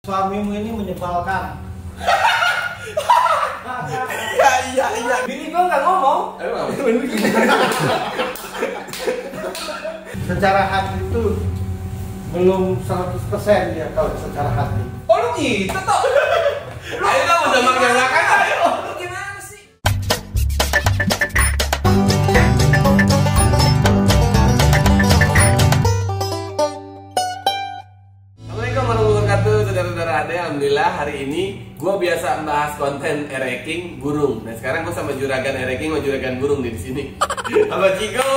Suamimu ini menyebalkan. Iya. Bini gua nggak ngomong. Secara hati itu belum 100% dia kalau secara hati. Oh lu gitu toh? Ayo dong udah makin belakang ayo. Lu gimana sih? Assalamualaikum warahmatullahi wabarakatuh, saudara-saudara ada. Alhamdulillah hari ini gue biasa membahas konten ereking burung. Nah sekarang gue sama juragan ereking sama juragan burung di sini. Sama Cigo.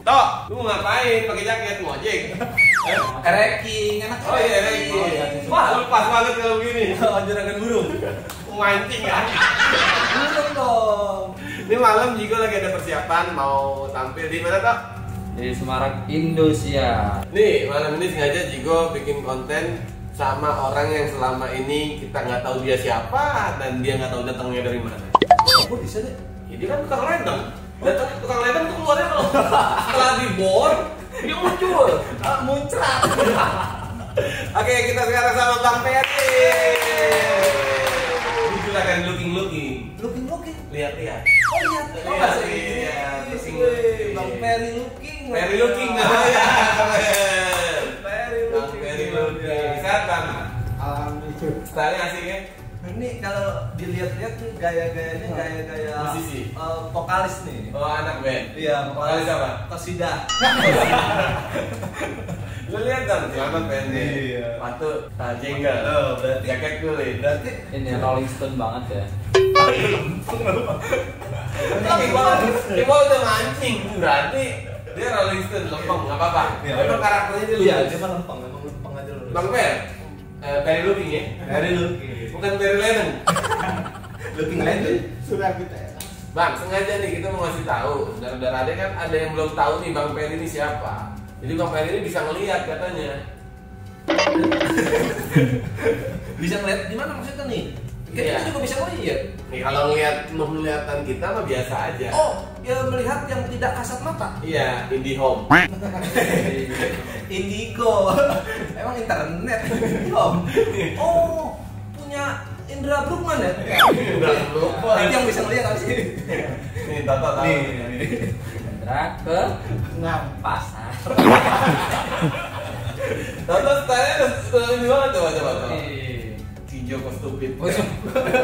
Tok, lu mau ngapain? Pakai jaket mau ojek? Ereking, enak. Oh iya ereking. Wah, lu pas banget kalau begini. Juragan burung. Mancing kan? Burung dong. Ini malam Jigo lagi ada persiapan mau tampil di mana Tok? Di Semarang, Indonesia. Nih malam ini sengaja Jigo bikin konten sama orang yang selama ini kita nggak tahu dia siapa dan dia nggak tahu datangnya dari mana. Kok bisa deh? Ya, dia kan tukang ledeng. Datang tukang ledeng tuh keluarnya kalau setelah dibor dia muncul. Muncrat. Oke, kita sekarang sama Bang Peri. Juragan looking. Looking. Lihat. Oh lihat. Oh bahasa Inggris. Bang Peri looking. Peri looking namanya. Peri Bang Peri looking. Sehat Bang? Alhamdulillah. Style asik ya? Ini kalau dilihat-lihat nih gaya-gayanya gaya-gaya musisi. Vokalis nih. Oh anak band? Iya, Vokalis apa? Kasidah. Lu lihat dong, selamat pendek. Iya. Patut, jengkel. Oh, berarti Jaket kulit. berarti Ini Rolling Stone banget ya. Ibu udah mancing, berarti dia Rolling Stone lempeng, nggak apa-apa. Iya. Memang karakternya dia iya, lucu. dia mah lempeng, memang lempeng aja lurus. Bang Per, Peri looking ya? Peri looking. Bukan Peri ledeng. Looking legend. Sudah kita Bang, sengaja nih kita mau ngasih tahu. Saudara ada kan ada yang belum tahu nih Bang Peri ini siapa. Jadi Bang Peri ini bisa ngelihat katanya. Bisa ngeliat di mana maksudnya nih? Kan Iya. kita juga bisa ngeliat. Nih kalau penglihatan kita mah biasa aja. Oh, ya melihat yang tidak kasat mata. Iya, IndiHome. Indigo. Emang internet. Om. Oh, punya Indra Bruggman ya? Indra Bruggman. Itu yang bisa ngeliat apa sih? Nih, Toto tahu. Indra ke 6. pasar. Toto style-nya udah ini banget coba. Si Joko stupid.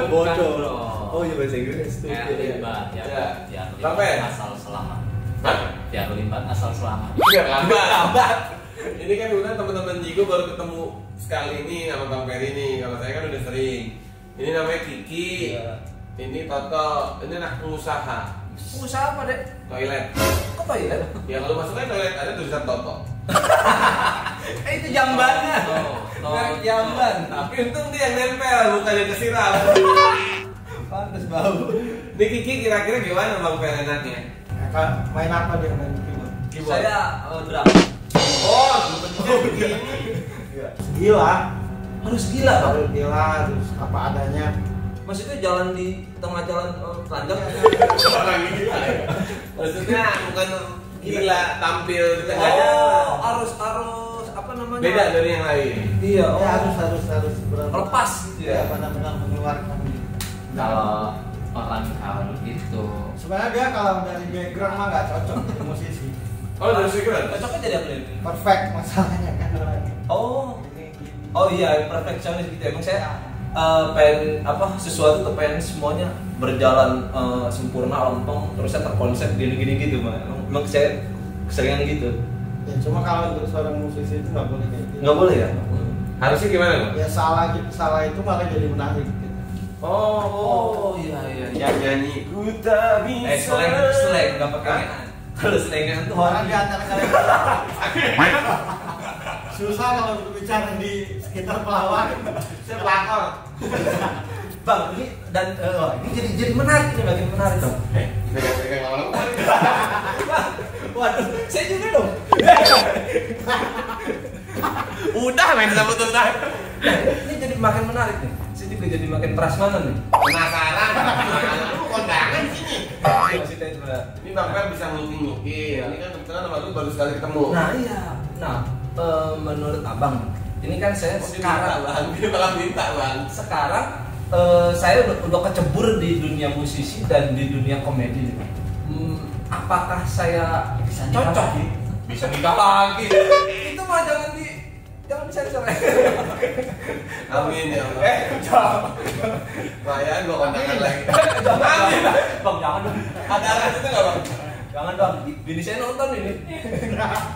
Bodoh. Oh iya bahasa Inggris. Limbat ya. Ya. Ya, Sampai? asal selamat. Hah? Ya, limbat asal selamat. Iya, lambat. Ini kan udah teman-teman Jigo baru ketemu sekali ini sama Bang Peri nih. Kalau saya kan udah sering. Ini namanya Kiki. Iya. Ini Toto. Ini anak pengusaha. Usaha apa, Dek? Toilet. Kok toilet? Ya kalau masuknya toilet ada tulisan Toto. Itu jambannya. Oh, Merek jamban. Tapi untung dia yang nempel, bukan yang kesiram. Pantes bau. Ini Kiki kira-kira gimana Bang Peri enaknya? Main apa dia main keyboard? Keyboard. Saya drum. Oh, bentuknya begini. Gila. Harus gila, Bang. Harus gila, terus apa adanya. Maksudnya jalan di tengah jalan telanjang. Orang gila ya. Maksudnya bukan gila tampil di tengah Oh, jalan. harus apa namanya? Beda dari yang lain. Iya, oh. Ya, harus Lepas gitu ya. Benar-benar mengeluarkan. Kalau orang kalau gitu. Sebenarnya dia kalau dari background mah nggak cocok jadi musisi. Oh, dari sekian. Cocoknya jadi apa nih? Perfect masalahnya kan orangnya. Oh. Ini gitu. Oh iya, perfeksionis gitu. Emang saya pengen sesuatu tuh pengen semuanya berjalan sempurna, lempeng, terus saya terkonsep gini gitu, Bang. Emang saya keseringan gitu. Ya, cuma kalau untuk seorang musisi itu nggak boleh kayak gitu. Nggak boleh ya? Harusnya gimana, Bang? Ya salah itu malah jadi menarik. Gitu. Oh iya. Yang nyanyi ku tak bisa. Slang nggak pakai. Kalau slangan tuh Orang di antara kalian susah kalau berbicara di sekitar pelawak. Saya pelakor. Bang, ini dan ini jadi menarik nih, makin menarik dong. Pegang lama-lama. Waduh, saya juga dong. Udah main sama tuntas. Ini jadi makin menarik nih. Saya juga jadi makin prasmanan nih. Penasaran? Lu kondangan sini. Maksudnya itu Mbak. Ini Bang Per bisa ngelukis. Ini kan kebetulan sama lu baru sekali ketemu. Nah iya. Nah, menurut abang, ini kan saya sekarang bang, dia malah minta bang. sekarang saya udah kecebur di dunia musisi dan di dunia komedi. Apakah saya Bisa nikah cocok? lagi? Bisa nikah lagi. Itu mah jangan disensor. Amin ya Allah. Jangan. Bayar gua kontakkan lagi. Amin. Bang, jangan dong. Ada alat itu nggak bang? Jangan dong. Bini saya nonton ini.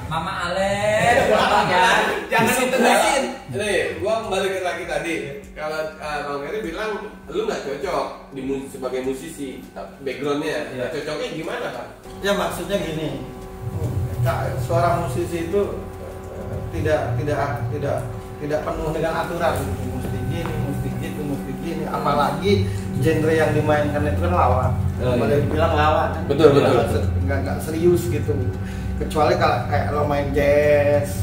Mama Alen, bang ya. Jangan ditegasin. Nih, gua kembali lagi tadi. Kalau Bang Ferry bilang lu nggak cocok sebagai musisi, backgroundnya, Iya. cocoknya gimana Pak? Ya maksudnya gini, seorang musisi itu tidak penuh dengan aturan, mesti gini, mesti gitu, mesti gini. Apalagi genre yang dimainkan itu kan lawak. Oh, Boleh iya. bilang lawak. Kan? Betul, betul. Nggak serius gitu. Kecuali kalau kayak lo main jazz,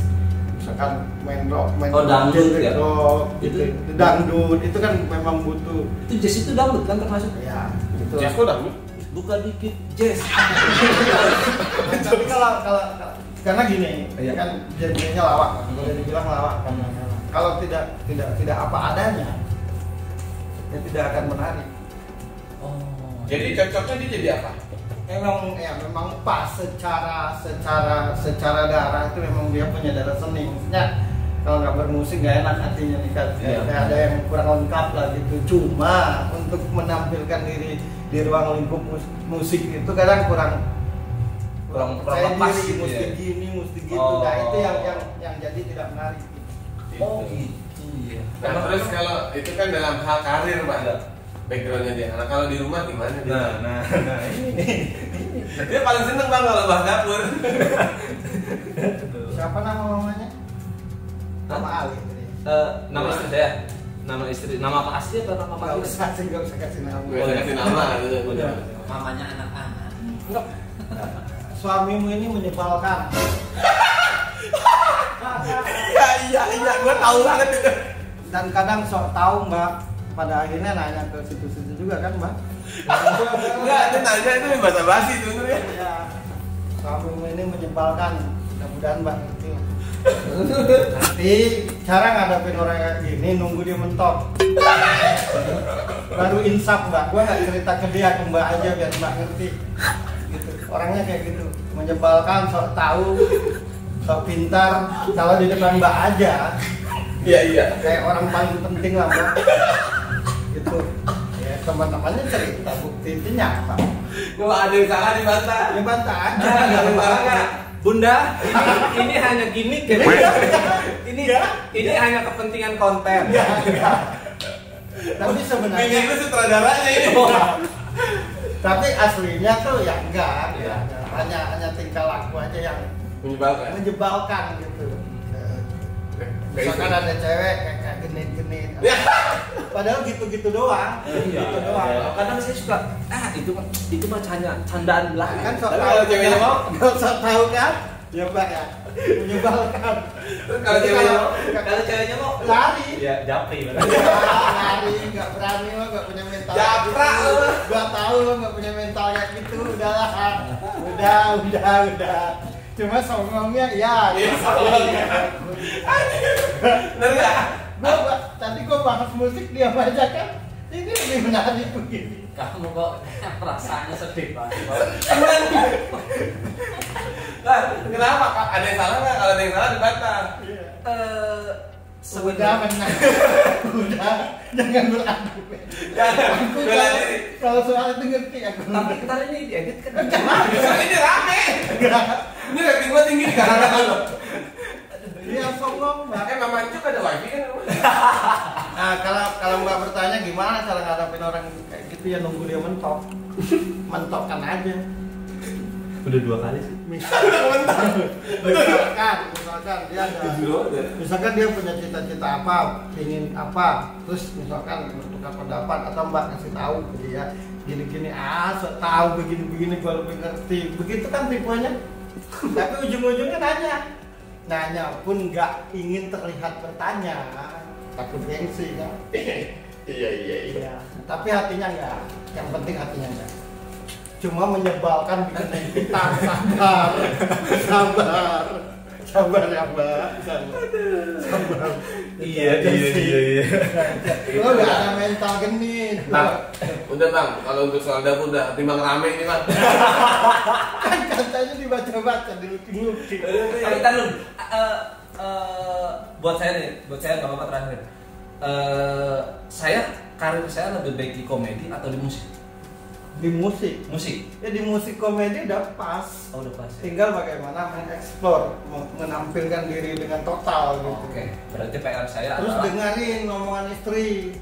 misalkan main rock, main Oh, dangdut genre ya? rock, gitu. Itu- Itu dangdut itu kan memang butuh. Itu jazz itu dangdut kan termasuk? Ya, gitu. Jazz kok dangdut? Buka dikit jazz. Tapi kalau karena gini, Iya. kan genrenya lawak, boleh dibilang lawak kan. Kalau tidak apa adanya, ya tidak akan menarik. Oh. Jadi cocoknya dia jadi apa? Memang pas secara darah itu memang dia punya darah seni. Maksudnya kalau nggak bermusik nggak enak hatinya nih kan. Iya. Kayak ada yang kurang lengkap lah gitu. Cuma untuk menampilkan diri di ruang lingkup musik itu kadang kurang saya lepas diri, gitu mesti ya. gini, mesti gitu. Oh. Nah itu yang jadi tidak menarik. Oh gitu ya. Nah, terus kalau itu kan dalam hal karir Pak, Iya. backgroundnya dia. Nah kalau di rumah gimana dia? Nah, ini. Dia paling seneng Bang kalau bahas dapur. Siapa nama mamanya? Nama Ali. Nama istri saya. Nama istri, nama apa asli atau nama Nggak panggilan? usah sih, nggak usah kasih nama. Gue kasih nama. Udah. Mamanya anak-anak. Enggak. Suamimu ini menyebalkan. Iya, gue tahu banget itu. Dan kadang sok tahu Mbak. Pada akhirnya nanya ke situ-situ juga kan Mbak. Enggak, itu nanya itu bahasa basi sebenarnya. Ya. Suamimu ini menyebalkan. Mudah-mudahan Mbak ngerti lah. Nanti cara ngadapin orang kayak gini nunggu dia mentok. Baru insaf Mbak. Gua nggak cerita ke dia, ke Mbak aja biar Mbak ngerti. Gitu. Orangnya kayak gitu, menyebalkan, sok tahu, sok pintar. Kalau di depan Mbak aja, Iya. kayak orang paling penting lah Mbak. Gitu. Ya teman-temannya cerita, bukti itu nyata. Kalau ada yang salah dibantah. Ya bantah aja. Nggak nggak ada apa-apa. salah. Bunda, ini hanya gimmick ya. Ini hanya kepentingan konten. Tapi Ini sebenarnya, itu sutradaranya ini. tapi aslinya tuh ya enggak. Ya. Hanya tingkah laku aja yang Menyebalkan. menjebalkan gitu. Misalkan ada cewek kayak genit-genit. Ya. Padahal gitu-gitu doang. Gitu doang. Kadang saya suka, itu mah candaan belakang. Kan sok Tapi tahu kalau ceweknya kan? mau? Nggak sok tahu kan? Ya Mbak ya. Menyebalkan. Terus kalau Jadi ceweknya mau? Kalau ceweknya mau lari. ya japri Ya, lari, nggak berani lo, nggak punya mental. Japrak gitu. lo. Gua tahu lo nggak punya mental kayak gitu. Udahlah. Udah. Cuma songongnya ya. Iya, songongnya. Bener nggak? Tadi gua bahas musik dia baca kan. Ini lebih menarik begini. Kamu kok perasaannya sedih banget. Nah, kenapa Kak? Ada yang salah nggak? Kalau ada yang salah dibantah. Udah menang. Udah. Jangan beradu. Jangan Aku bela diri. kalau soal itu ngerti aku. Tapi ntar ini diedit kan. Justru ini rame. Ini rating gua tinggi karena kalau. Dia songong Mbak. Mama Cuk ada wifi kan? Nah, kalau Mbak bertanya gimana cara ngadapin orang kayak gitu ya nunggu dia mentok. Mentokkan aja. Udah 2 kali sih. Misalkan dia punya cita-cita apa, ingin apa, terus misalkan bertukar pendapat atau Mbak kasih tahu ke dia gini-gini, sok tahu begini-begini gua lebih ngerti. Begitu kan tipuannya. Tapi ujung-ujungnya nanya pun nggak ingin terlihat bertanya, takut gengsi kan. Iya. Tapi hatinya enggak. Yang penting hatinya enggak. Cuma menyebalkan bikin kita sabar. Sabar ya Mbak. Sabar. Iya. Lo nggak ada mental genit. Nah, udah bang, kalau untuk soal dapur udah timbang rame ini bang. Kan katanya dibaca-baca, dilukis-lukis. Tapi kan lu, buat saya nggak apa-apa terakhir. Karir saya lebih baik di komedi atau di musik? Di musik. Musik. Ya di musik komedi udah pas. Oh, udah pas. Ya? Tinggal bagaimana mengeksplor, menampilkan diri dengan total gitu. Oh, oke. Berarti PR saya Terus adalah dengerin omongan istri.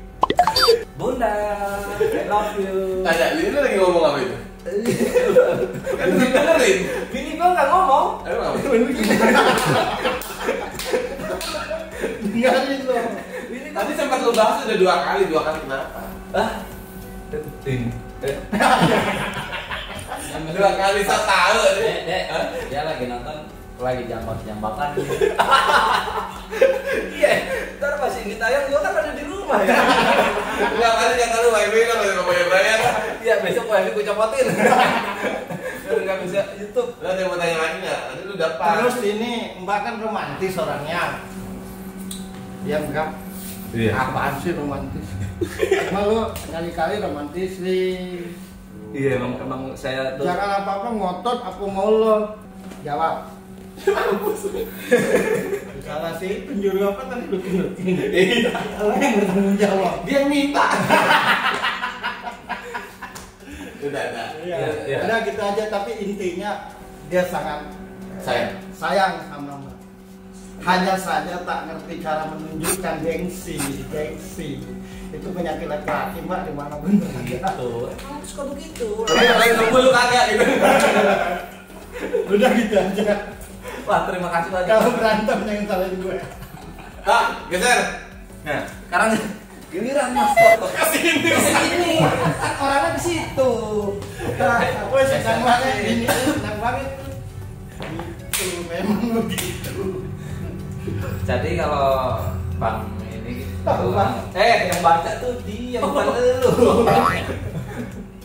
Bunda, I love you. Tanya, ini lagi ngomong apa itu? Kan dengerin. Bini gua nggak ngomong. Emang apa? Dengerin loh. Tadi sempat lu bahas udah dua kali kenapa? Dua kali saya tahu. Dek, dia lagi nonton, lagi jambak-jambakan. Iya, ntar pas ini tayang gua kan ada di rumah ya. Dua kali kata lu wifi lah masih mau bayar. Iya, besok wifi gua copotin. Biar nggak bisa YouTube. Lu ada yang mau tanya lagi nggak? Nanti lu dapat. Terus ini Mbak kan romantis orangnya. Dia enggak. Iya. Apaan sih romantis? Emang lu kali-kali romantis nih. Iya, emang saya tuh. Jangan apa-apa ngotot aku mau lo. Jawab. Salah sih, penjuru apa tadi lu kinetin. Iya. Kalau yang bertanggung jawab. Dia minta. Udah. Iya. Udah gitu aja, tapi intinya dia sangat sayang sama Mbak. Hanya saja tak ngerti cara menunjukkan gengsi. Itu penyakit laki-laki Mbak, di mana bener Gitu. Emang suka begitu. Kayak nunggu lu kagak gitu. Udah gitu aja. Wah, terima kasih banyak. Kalau berantem jangan salahin gue. Ah, geser. Nah, sekarang giliran Mas Toto. Kesini. Kan orangnya ke situ. Nah, gue senang banget ini, senang banget. Gitu, memang begitu. Jadi kalau Bang ini Tahu, Bang. yang baca tuh dia bukan lu.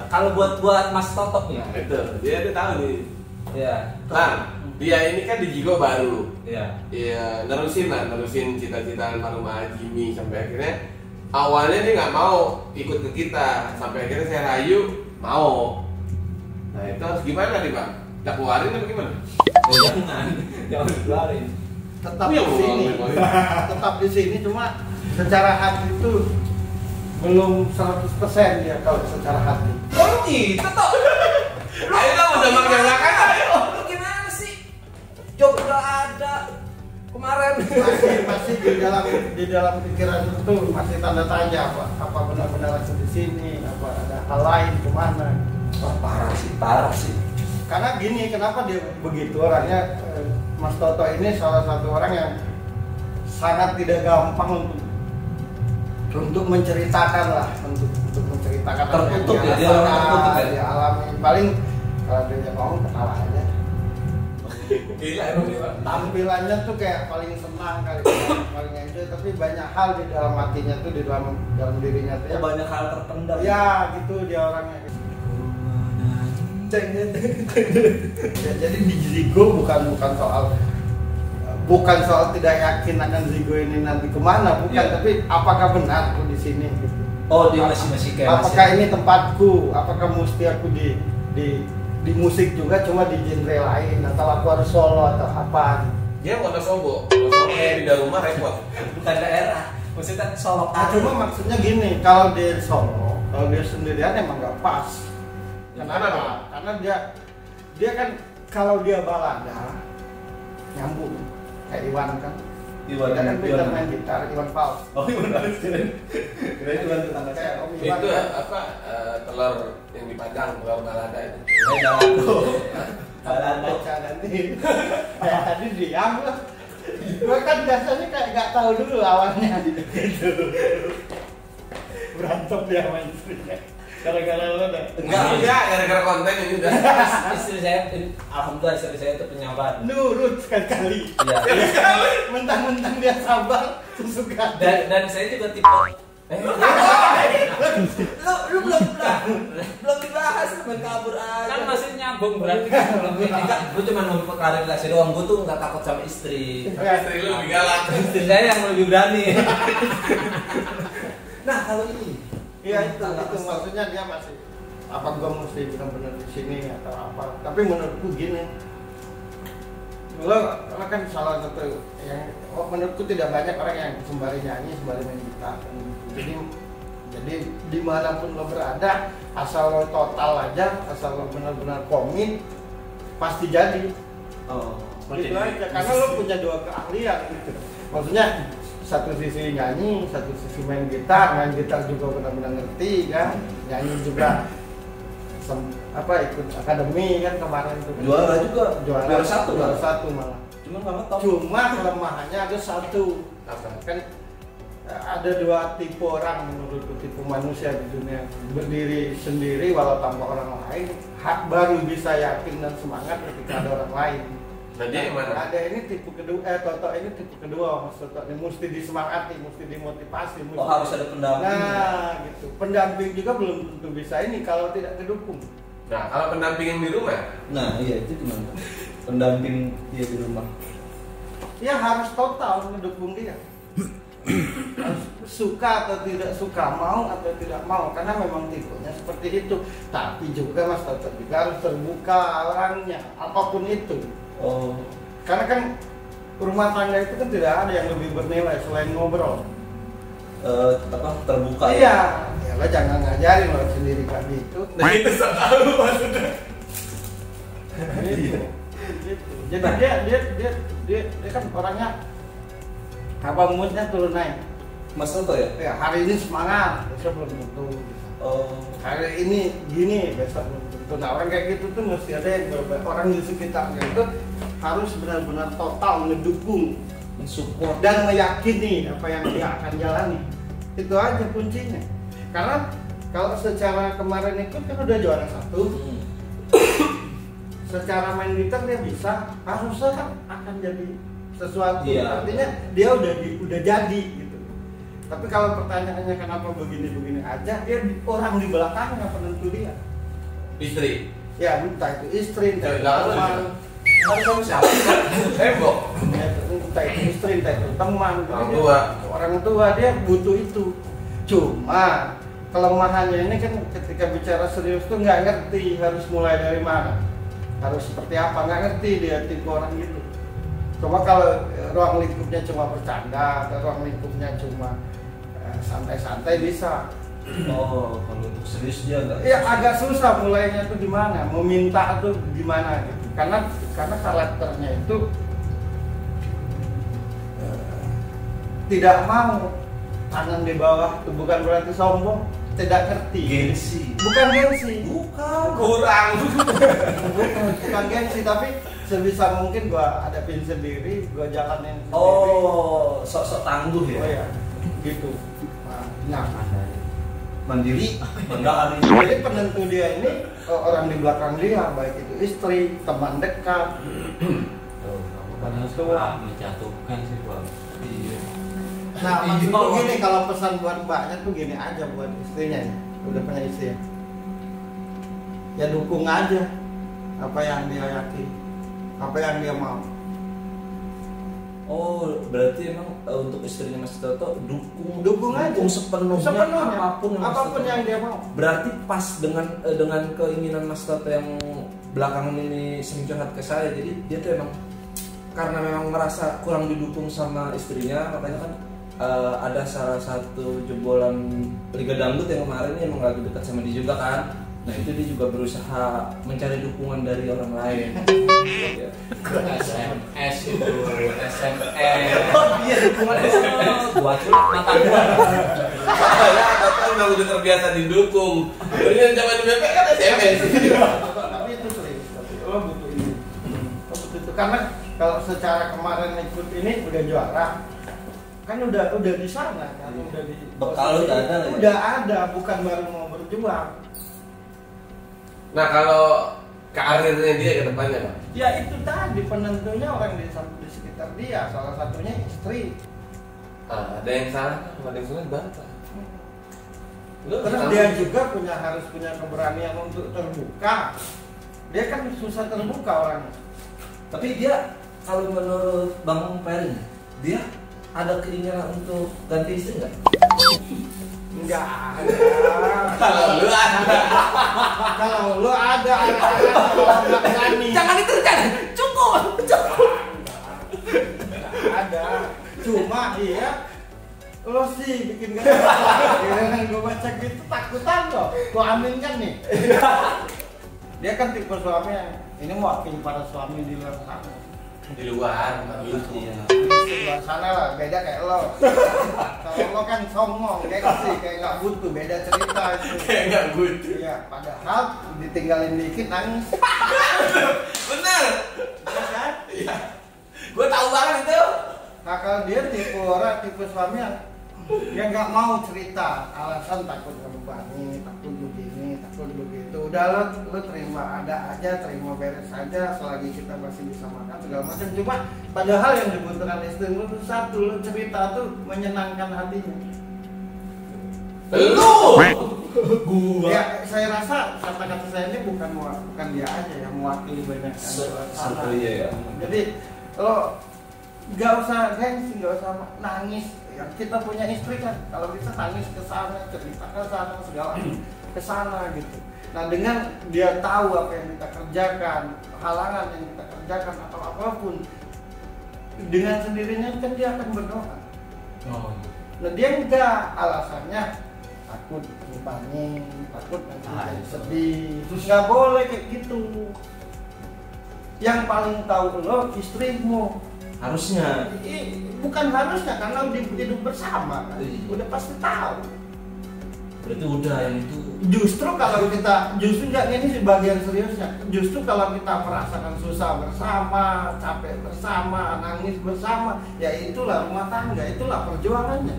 Kalau buat Mas Toto nih. Itu, dia tahu nih. Ya. Nah, dia ini kan di Jigo baru. Iya. Iya, nerusin cita-cita almarhum Jimmy sampai akhirnya awalnya dia nggak mau ikut ke kita, sampai akhirnya saya rayu mau. Nah itu harus gimana nih bang? Kita keluarin atau gimana? Jangan keluarin. Tetap Iya, di sini. boleh. Tetap di sini, cuma secara hati itu belum 100% ya kalau secara hati. Oh gitu toh. Ayo dong, udah makin makan ayo. Lu gimana sih? Job udah ada kemarin. Masih di dalam pikiran itu masih tanda tanya apa benar-benar aku di sini, apa ada hal lain kemana? Wah, parah sih. Karena gini, kenapa dia begitu orangnya? Mas Toto ini salah satu orang yang sangat tidak gampang untuk menceritakan lah, untuk menceritakan apa yang Tertutup ya, dia orang tertutup ya? dia alami. Paling kalau dia ngomong ketawa aja. Gila emang nih bang. Tampilannya tuh kayak paling senang kali, paling enjoy, tapi banyak hal di dalam hatinya tuh, di dalam dirinya tuh ya, Banyak hal terpendam. ya gitu dia orangnya. Ya, jadi di Zigo bukan soal tidak yakin akan Zigo ini nanti kemana, bukan, Iya. tapi apakah benar aku di sini gitu. Oh, dia masih kayak Apakah ini tempatku? Apakah mesti aku di musik juga cuma di genre lain, atau aku harus solo atau apa? Dia mau Sobo, kalau kayak di dalam rumah repot. bukan daerah. Maksudnya Solo. Cuma maksudnya gini, kalau dia solo, kalau dia sendirian emang nggak pas. Kenapa? Karena dia kan kalau dia balada nyambung kayak Iwan kan. Dia kan pintar main gitar, Iwan Fals. Oh, Iwan Fals. Kira Iwan tetangga saya. Kayak Om Iwan Itu kan. apa? Telur yang dipajang, telur balada itu. Balado. Nanti kayak tadi diam lah. Gue kan biasanya kayak nggak tahu dulu awalnya gitu. Berantem dia sama istrinya. Gara-gara lo dah. Enggak. Gara-gara konten ini udah. Istri saya, alhamdulillah istri saya itu penyabar. Nurut sekali-kali. Iya. Mentang-mentang dia sabar, suka. Dan saya juga tipe Lu belum dibahas, main kabur aja. Kan masih nyambung berarti kan belum ini. Enggak, gue cuma mau klarifikasi doang. Gue tuh nggak takut sama istri. Istri lu lebih galak. Istri saya yang lebih berani. Nah kalau ini, Iya itu maksudnya dia masih apa gua mesti benar-benar di sini atau apa. Tapi menurutku gini, lo kan salah satu yang menurutku tidak banyak orang yang sembari nyanyi, sembari main gitar. Jadi dimanapun lo berada, asal lo total aja, asal lo benar-benar komit, pasti jadi. oh, Gitu aja, karena lo punya dua keahlian gitu. Maksudnya satu sisi nyanyi, satu sisi main gitar juga benar-benar ngerti kan, nyanyi juga ikut akademi kan kemarin tuh. Juara satu malah. Cuma kelemahannya ada satu. Kan ada dua tipe orang menurutku, tipe manusia di dunia, berdiri sendiri walau tanpa orang lain, baru bisa yakin dan semangat ketika ada orang lain. Nah dia yang mana? Ada ini tipe kedua, Toto ini tipe kedua, Mas Toto ini mesti disemangati, mesti dimotivasi. harus ada pendamping. Nah, gitu. Pendamping juga belum tentu bisa ini kalau tidak kedukung. Nah kalau pendamping yang di rumah, Nah iya itu gimana? Pendamping dia di rumah. Ya harus total mendukung dia. Harus suka atau tidak suka, mau atau tidak mau, karena memang tipenya seperti itu. Tapi juga Mas Toto juga harus terbuka orangnya, apapun itu. Oh, Karena kan rumah tangga itu kan tidak ada yang lebih bernilai selain ngobrol. terbuka. Iya, ya lo jangan ngajarin lo sendiri kayak gitu. nah itu so tahu maksudnya. Gitu. Jadi dia kan orangnya apa moodnya turun naik. Mas Toto ya? Ya hari ini semangat, besok belum tentu. Oh, Hari ini gini, besok belum tentu. Nah orang kayak gitu tuh mesti ada yang orang di sekitarnya itu harus benar-benar total mendukung mensupport. dan meyakini apa yang dia akan jalani. Itu aja kuncinya. Karena kalau secara kemarin ikut kan udah juara satu. Secara main gitar dia bisa, harusnya kan akan jadi sesuatu. Iya. Artinya dia udah jadi gitu. Tapi kalau pertanyaannya kenapa begini-begini aja, dia orang di belakangnya penentu dia. Istri. Ya entah itu istri, entah itu Jangan teman, Harus sama siapa? Heboh. entah itu istri, entah itu teman. Jadi Orang dia- tua. orang tua dia butuh itu. Cuma kelemahannya ini kan ketika bicara serius tuh nggak ngerti harus mulai dari mana, harus seperti apa, nggak ngerti dia tipe orang gitu. Cuma kalau ruang lingkupnya cuma bercanda atau ruang lingkupnya cuma santai-santai bisa. Oh, kalau untuk serius dia enggak. Ya agak susah mulainya tuh gimana, meminta tuh gimana gitu. Karena karakternya itu tidak mau tangan di bawah itu bukan berarti sombong, tidak ngerti. Gengsi. Bukan gengsi. Bukan. Kurang. Bukan gengsi, tapi sebisa mungkin gua hadapin sendiri, gua jalanin sendiri. Oh, sok-sok tangguh ya. Oh ya, gitu. Nah, Mandiri, mandiri. jadi penentu dia ini orang di belakang dia, baik itu istri, teman dekat. Bukannya suka menjatuhkan sih Bang. Iya. Nah, maksudku gini, kalau pesan buat mbaknya tuh gini aja buat istrinya, ya. Udah punya istri ya dukung aja apa yang dia yakin, apa yang dia mau. Oh, berarti emang untuk istrinya Mas Toto Dukung aja. sepenuhnya, apapun Mas apapun Toto. yang dia mau. Berarti pas dengan keinginan Mas Toto yang belakangan ini sering curhat ke saya. Jadi dia tuh emang karena memang merasa kurang didukung sama istrinya, makanya kan ada salah satu jebolan Liga Dangdut yang kemarin ini emang lagi dekat sama dia juga kan. Nah itu dia juga berusaha mencari dukungan dari orang lain. Ya. SMS itu, SMS. Oh iya dukungan SMS. Buat mata gua. Saya kan udah terbiasa didukung. Ini zaman di BP kan SMS. Tapi itu serius, tapi lo butuh ini. Lo butuh itu karena kalau secara kemarin ikut ini udah juara, kan udah di sana kan, udah di Bekal udah ada lah ya? Udah ada, bukan baru mau berjuang. Nah kalau karirnya dia ke depannya Pak? Ya itu tadi penentunya orang di sekitar dia, salah satunya istri. Ada yang salah, ada yang salah bantah. Terus dia juga harus punya keberanian untuk terbuka. Dia kan susah terbuka orangnya. Tapi dia kalau menurut Bang Peri, dia ada keinginan untuk ganti istri nggak? Enggak ada. Kalau lu ada. Kalau lu ada kalau enggak berani. Jangan diteruskan, cukup. Enggak ada. Cuma iya lo sih bikin gak gue baca gitu takutan lo. Gue aminkan nih. Dia kan tipe suami yang ini mewakili para suami di luar sana. Di luar, Iya. Di luar sana lah, beda kayak lo. Kalau lo kan songong, kayak nggak butuh, beda cerita itu. kayak nggak butuh. Iya, padahal ditinggalin dikit nangis. Bener. Iya kan? Iya. Gue tahu banget itu. Nah kalau dia tipe suami yang nggak mau cerita, alasan takut membebani, takut begini, takut begitu. Udah lo terima ada aja, terima beres aja selagi kita masih bisa makan segala macam. Cuma padahal yang dibutuhkan istri lo tuh satu, lo cerita tuh menyenangkan hatinya. Lu. Gua. Ya saya rasa kata-kata saya ini bukan dia aja yang mewakili banyak Satu ya. Jadi lo nggak usah gengsi, nggak usah nangis. Ya, kita punya istri kan, kalau bisa nangis ke sana, cerita ke sana, segala ke sana gitu. Nah dengan dia tahu apa yang kita kerjakan, halangan yang kita kerjakan atau apapun, dengan sendirinya kan dia akan berdoa. Oh. Nah dia enggak, alasannya takut dipanik, takut nanti jadi sedih, terus nggak boleh kayak gitu. Yang paling tahu lo istrimu. Harusnya. Bukan harusnya karena udah hidup bersama kan. Udah pasti tahu. Berarti udah yang itu. Justru kalau kita nggak ini sih bagian seriusnya. Justru kalau kita merasakan susah bersama, capek bersama, nangis bersama, ya itulah rumah tangga, itulah perjuangannya.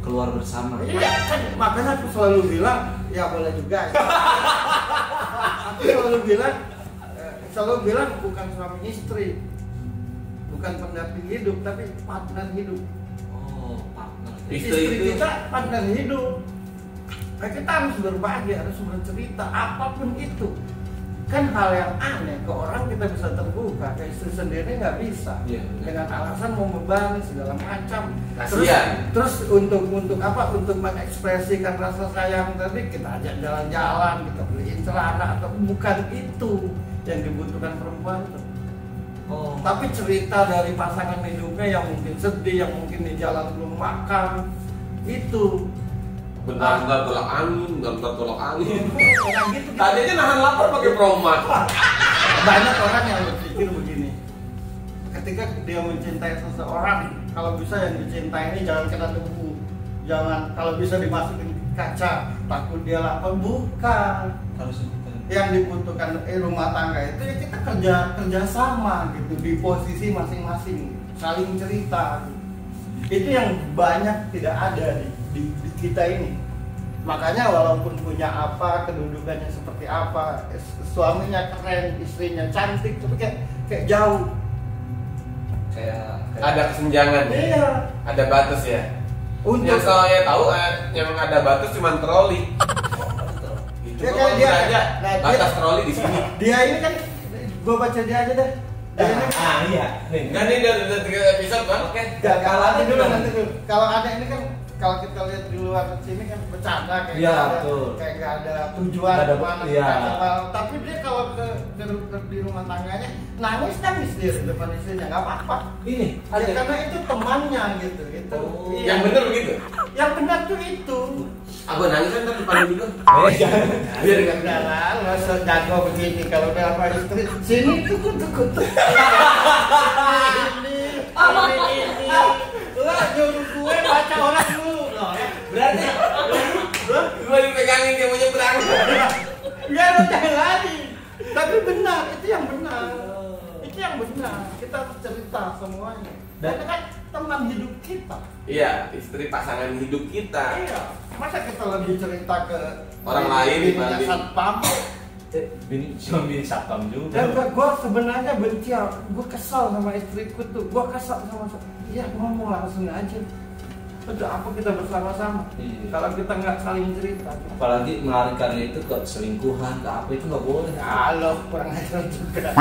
Keluar bersama. Iya kan, makanya aku selalu bilang ya boleh juga. Aku selalu bilang bukan suami istri, bukan pendamping hidup, tapi partner hidup. Oh, partner. Istri kita partner hidup. Nah, kita harus berbagi, harus bercerita apapun itu. Kan hal yang aneh ke orang kita bisa terbuka, ke istri sendiri nggak bisa. Iya, Dengan alasan membebani segala macam. Kasian. Terus untuk apa? Untuk mengekspresikan rasa sayang tadi kita ajak jalan-jalan, kita beliin celana atau bukan itu yang dibutuhkan perempuan tuh. Oh. Tapi cerita dari pasangan hidupnya yang mungkin sedih, yang mungkin di jalan belum makan, itu Bentar tolak angin, bentar tolak angin. orang gitu. Tadi aja nahan lapar pakai promat. Banyak orang yang berpikir begini, ketika dia mencintai seseorang, kalau bisa yang dicintai ini jangan kena debu, jangan kalau bisa dimasukin kaca, takut dia lapar. Bukan. Harusnya bukan. Yang dibutuhkan rumah tangga itu ya kita kerja sama gitu di posisi masing-masing, saling cerita gitu. Itu yang banyak tidak ada di kita ini. Makanya walaupun punya apa, kedudukannya seperti apa, suaminya keren, istrinya cantik, tapi kayak jauh. Kayak Ada kesenjangan ya? Iya. Ada batas ya? Untuk Yang saya tahu yang ada batas cuma troli. Itu Ya, kalau dia- aja nah, batas dia- troli di sini. dia ini kan, gue baca dia aja deh. Dia ini iya. Nih. Enggak nih udah 3 episode kan? Oke. kalau ada dulu nanti dulu. Kalau ada ini kan kalau kita lihat di luar sini kan bercanda kayak Iya, nggak ada, betul. kayak nggak ada tujuan Nggak ada, kemana iya. tapi dia kalau di rumah tangganya nangis dia di depan istrinya nggak apa-apa. Ini Ya, ada. karena itu temannya gitu. Oh. Iya. Yang bener begitu? Yang benar tuh itu. Aku nangis kan depan juga. Jangan. Biar nggak jalan, nggak sejago begini kalau udah apa istri sini tukut. Ini. Lah nyuruh gue baca orang dulu. Loh, ya. Berarti Gua dipegangin dia mau nyebrang. Biar lo jangan lari. Tapi benar, itu yang benar. Itu yang benar. Kita harus cerita semuanya. Dan kan teman hidup kita. Iya, istri pasangan hidup kita. Iya. Masa kita lebih cerita ke Orang lain bininya dibanding- satpam. cuma bini satpam juga. Dan gue sebenarnya benci, gue kesal sama istriku tuh. Gue kesal sama, ya ngomong langsung aja. Untuk apa kita bersama-sama? Iya. Kalau kita nggak saling cerita. Apalagi melarikannya itu ke selingkuhan, ke apa itu nggak boleh. Halo, kurang ajar juga.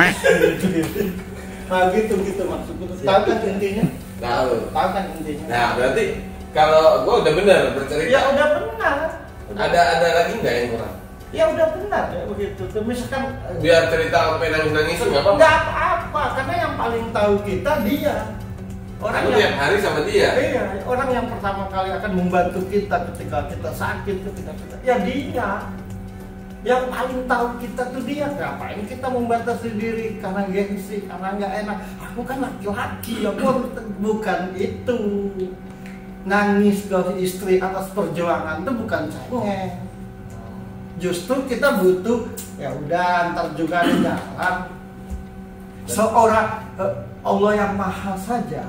Nah gitu maksudku. Tahu kan intinya? Tahu. Tahu kan intinya? Nah, berarti kalau gua udah benar bercerita. Ya udah benar. Ada lagi nggak yang kurang? Ya udah benar ya begitu. Tuh, misalkan Biar cerita sampai nangis-nangis nggak apa-apa. nggak apa-apa, karena yang paling tahu kita dia. Aku tiap hari sama dia. Iya, orang yang pertama kali akan membantu kita ketika kita sakit, ketika kita ya dia. Yang paling tahu kita tuh dia. Ngapain kita membatasi diri karena gengsi, karena nggak enak. Aku kan laki-laki, aku bukan itu. Nangis ke istri atas perjuangan itu bukan cengeng. Justru kita butuh ya udah ntar juga di jalan. Seorang Allah yang maha saja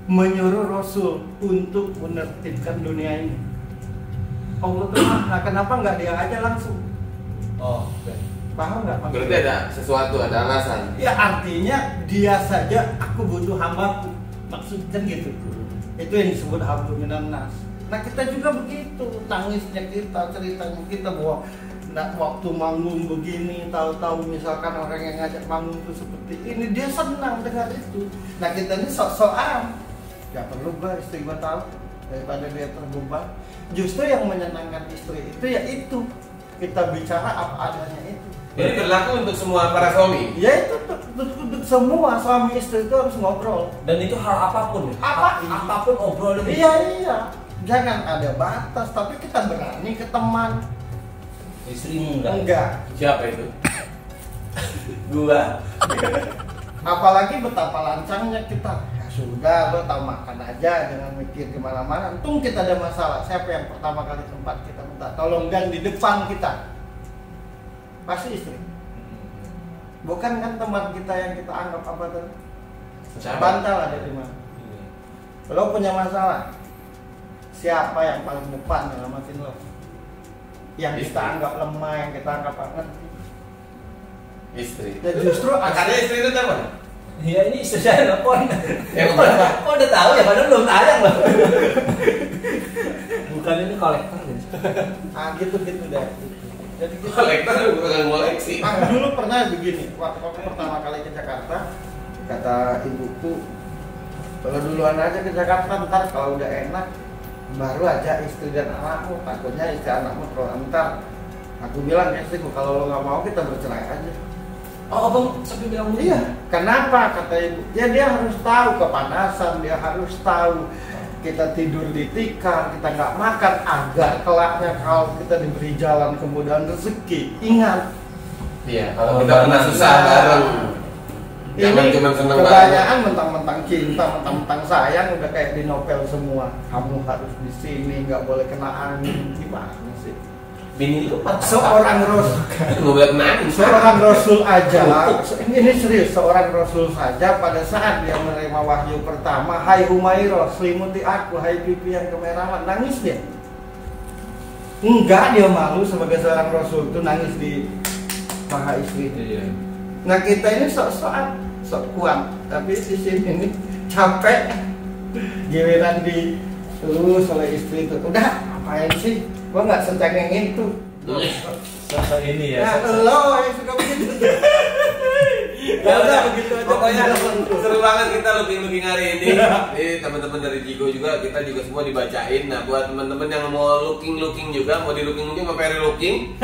menyuruh Rasul untuk menertibkan dunia ini. Allah tuh maha, kenapa nggak dia aja langsung? Oh, oke. Paham nggak? Berarti ada sesuatu, ada alasan. Ya artinya dia saja aku butuh hambaku. Maksudnya gitu. Itu yang disebut hablum minan nas. Nah kita juga begitu, tangisnya kita, ceritanya kita bahwa waktu manggung begini, tahu-tahu misalkan orang yang ngajak manggung itu seperti ini, dia senang dengar itu. Nah kita ini sok-sokan, gak perlu gua istri gua tahu daripada dia terbeban. Justru yang menyenangkan istri itu ya itu, kita bicara apa adanya itu. Ini berlaku untuk semua para suami. Ya itu untuk semua suami istri itu harus ngobrol. Dan itu hal apapun. Apapun obrolin. Iya. Jangan ada batas, tapi kita berani ke teman. Istrimu enggak? Enggak. Siapa itu? Gua. Apalagi betapa lancangnya kita. Ya sudah, lo tahu makan aja, jangan mikir kemana-mana. Untung kita ada masalah. Siapa yang pertama kali tempat kita minta tolong dan di depan kita? Pasti istri. Bukan kan teman kita yang kita anggap apa tuh? Siapa? Bantal ada di mana? Lo punya masalah. Siapa yang paling depan nyelamatin lo? Yang kita anggap lemah, yang kita anggap ngerti. Istri. Ya justru Akarnya istri itu apa? Iya ini istri saya nelfon. Yang mana? Kok udah tahu ya padahal belum tayang loh. Bukan ini kolektor ya. Ah gitu deh. Jadi gitu. Kolektor bukan koleksi. Aku dulu pernah begini, waktu pertama kali ke Jakarta, kata ibuku, kalau duluan aja ke Jakarta, ntar kalau udah enak, baru aja istri dan anakmu. Takutnya istri anakmu terlalu ntar. Aku bilang ke istriku, kalau lo nggak mau kita bercerai aja. Oh abang sampai bilang begitu? Iya. Kenapa kata ibu? Ya dia harus tahu kepanasan, dia harus tahu kita tidur di tikar, kita nggak makan agar kelaknya kalau kita diberi jalan kemudahan rezeki. Ingat. Iya. Kalau kita pernah susah bareng. Jangan Ini cuma seneng kebanyakan mentang-mentang cinta, mentang-mentang sayang udah kayak di novel semua. Kamu harus di sini, nggak boleh kena angin. Gimana sih? Bini lu Seorang rasul, nggak boleh nangis. seorang rasul aja. Ini serius, seorang rasul saja pada saat dia menerima wahyu pertama, hai Humairah, selimuti aku, hai pipi yang kemerahan, nangis dia. Enggak, dia malu sebagai seorang rasul itu nangis di paha istri. Iya. Nah kita ini sok-sokan, sok kuat, tapi di sini nih capek, giliran di terus oleh istri itu, udah apain sih, gua nggak secengeng itu. Sosok ini ya. Nah lo yang suka begitu. Ya udah begitu aja. Pokoknya seru banget kita looking hari ini. Jadi teman-teman dari Jigo juga kita juga semua dibacain. Nah buat teman-teman yang mau looking juga, mau di looking mau Peri looking,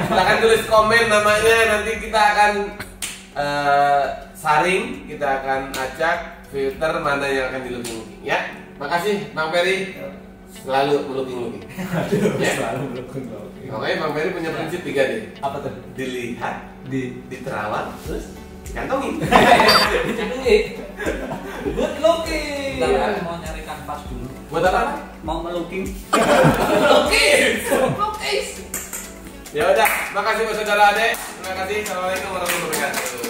silahkan tulis komen namanya. Nanti kita akan saring, kita akan acak filter mana yang akan di looking ya. Makasih Bang Peri, selalu looking ya. Selalu belum. Makanya Bang Peri punya prinsip 3 deh. Apa tuh? Dilihat, diterawat, terus dikantongin. Good looking. Kita mau nyari kanvas dulu. Buat apa? Mau melukis. Ya udah, makasih buat saudara Ade. Terima kasih. Assalamualaikum warahmatullahi wabarakatuh.